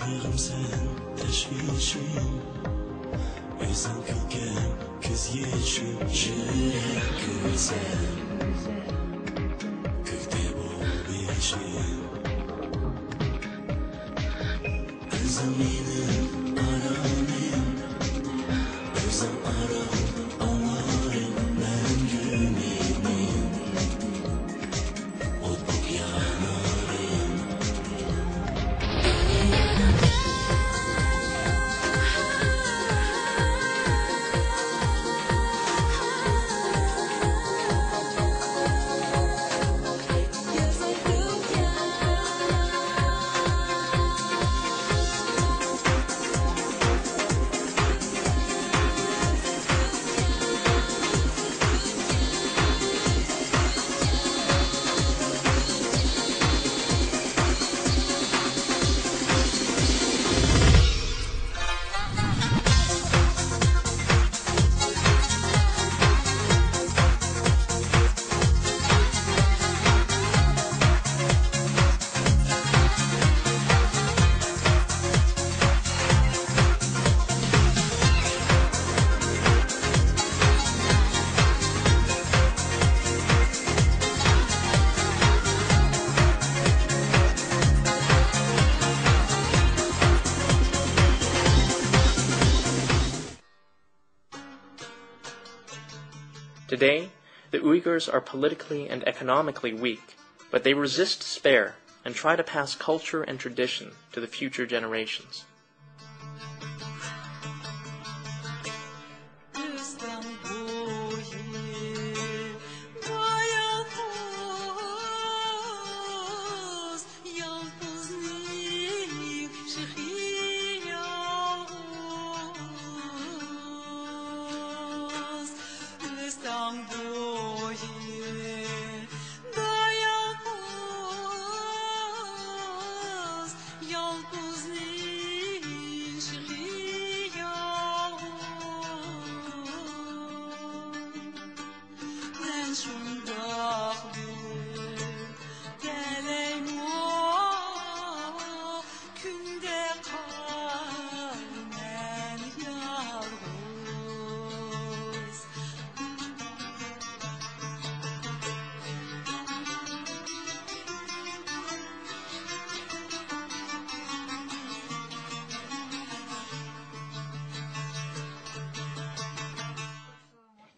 Kaygım sen, teşvişim. Özüm külken, göz yeşim. Yürek güzel, kökte bu beşim. Özüm benim aramim, özüm aram amarım. Ben güminim, otluk yanarım. Today, the Uyghurs are politically and economically weak, but they resist despair and try to pass culture and tradition to the future generations.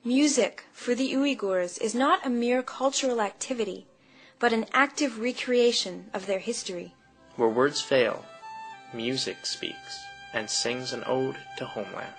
Music for the Uyghurs is not a mere cultural activity, but an active recreation of their history. Where words fail, music speaks and sings an ode to homeland.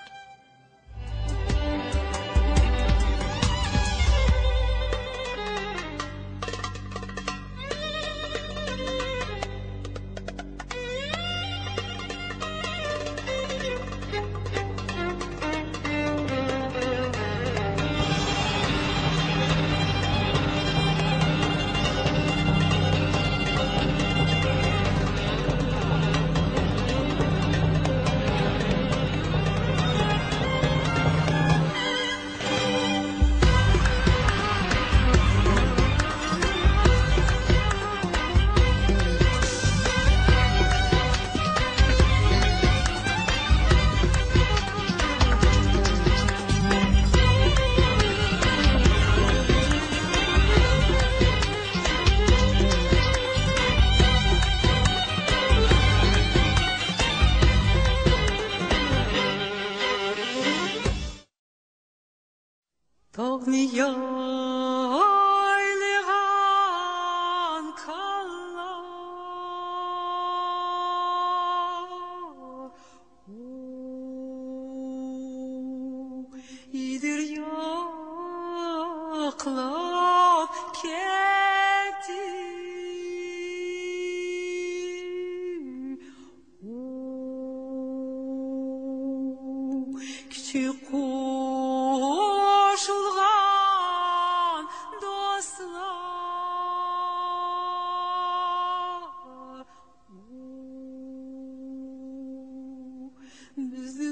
Biz